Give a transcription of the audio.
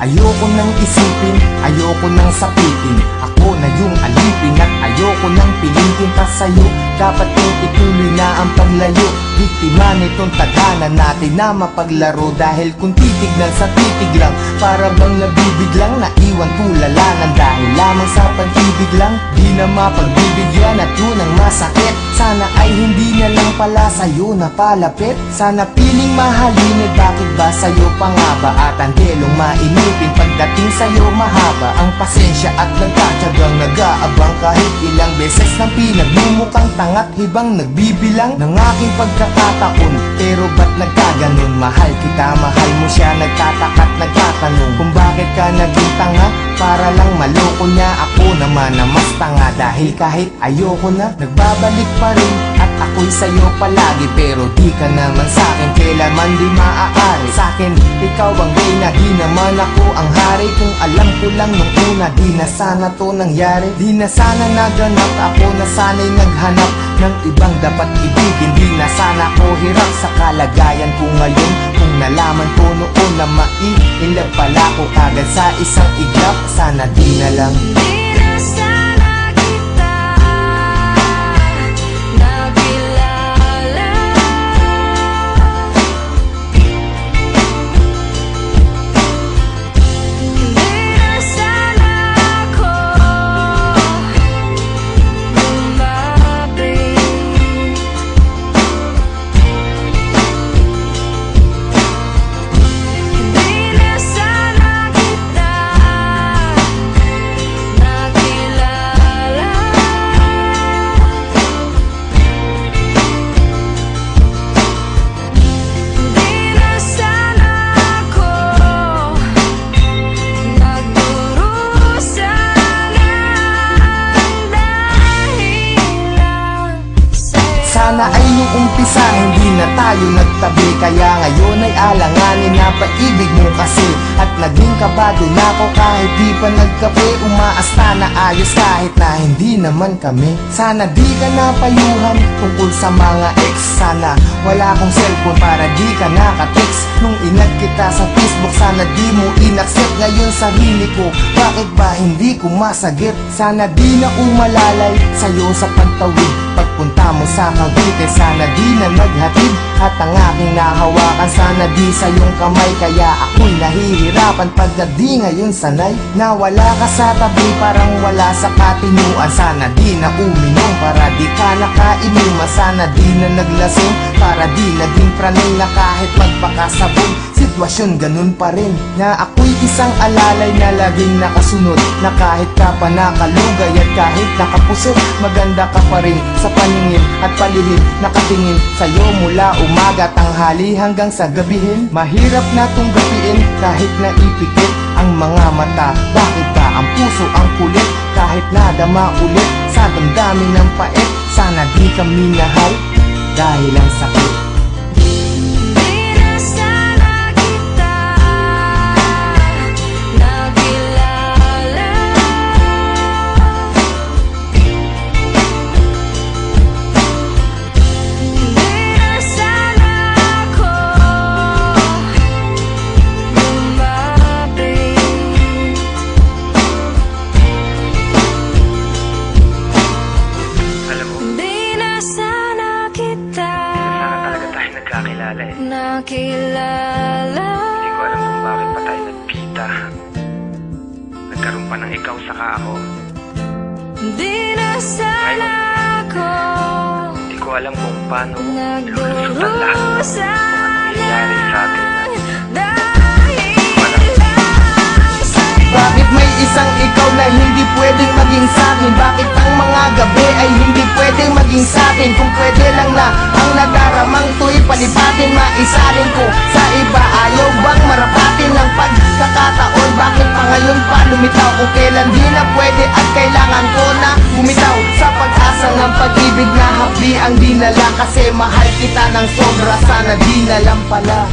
Ayoko nang isipin, ayoko nang sapitin. Ako na yung alipin at ayoko nang pilitin pa sa'yo. Dapat yung ituloy na ang paglayo. Biktima nitong tadhana natin na mapaglaro. Dahil kung titignan sa titig lang, para bang nabibiglang naiwan tulalanan. Dahil lamang sa pag-ibig lang, di na mapagbibigyan at yun ang masakit. Sana ay hindi na lang pala sa'yo napalapit. Sana piling mahalin, bakit ba sa'yo pa nga ba? At ang delong mainipin pagdating sa'yo mahaba ang pasensya at nagtatsagang nag-aabang. Kahit ilang beses nang pinagmumukhang tangat hibang nagbibilang ng aking pagkakataon. Pero ba't nagkaganon? Mahal kita, mahal mo siya. Nagtataka't nagtatanong kung bakit ka naging tanga. Para lang maloko niya, ako naman na mas tanga. Dahil kahit ayoko na, nagbabalik pa rin. At ako'y sa'yo palagi, pero di ka naman sa'kin kailanman di maaari. Sa'kin, ikaw ang reyna, di naman ako ang hari. Kung alam ko lang nung una, di na sana to nangyari. Di na sana naganap, ako na sana'y naghanap ng ibang dapat ibigin. Di na sana ko hirap sa kalagayan ko ngayon. Kung nalaman ko noon na maiilag pala ko agad sa isang iglap, sana di na lang. Sana ay nung umpisa hindi na tayo nagtabi. Kaya ngayon ay alanganin na paibig mo kasi. At naging kabado na ako kahit di pa nagkape. Umaasta na ayos kahit na hindi naman kami. Sana di ka napayuhan tungkol sa mga ex. Sana wala akong cellphone para di ka nakatext. Nung inag kita sa Facebook, sana di mo inaccept. Ngayon sarili ko, bakit ba hindi ko masagip? Sana di na umalalay sa'yo sa pagtawid. Pagpunta mo sa Cavite, sana di na naghatid. At ang aking nahawakan, sana di sa iyong kamay. Kaya ako'y nahihirapan pag na di ngayon sanay. Na wala ka sa tabi, parang wala sa katinuan. Sana di na uminom, para di ka nakainuman. Sana di na naglasing, para di naging pranay. Na kahit magpakasabog, sitwasyon ganun pa rin. Na ako'y isang alalay na laging nakasunod. Na kahit ka pa nakalugay at kahit nakapusot, maganda ka pa rin sa paningin at palihim. Nakatingin sa'yo mula umaga, tanghali hanggang sa gabihin. Mahirap na tong gabiin kahit naipikit ang mga mata. Bakit ba ang puso ang kulit kahit nadama ulit sa damdamin ng pait? Sana di ka minahal dahil ang sakit. Nakilala. Hindi ko alam kung bakit pa tayo nagkita. Nagkaroon pa ng ikaw saka ako. Di na sana ako. Hindi ko alam kung paano lulusutan lahat ng mga nangyayari sa atin. Bakit may isang ikaw na hindi pwedeng maging sa'kin? Bakit ang mga gabi ay hindi pwedeng maging sa'kin? Kung pwede lang na ang nadaramang to'y palipatin, maisalin ko sa iba. Ayaw bang marapatin ng pagkakataon? Bakit pa ngayon pa lumitaw? Kung kailan di na pwede at kailangan ko na bumitaw sa pag-asa ng pag-ibig na hapdi ang dinala. Kasi mahal kita ng sobra, sana di na lang pala.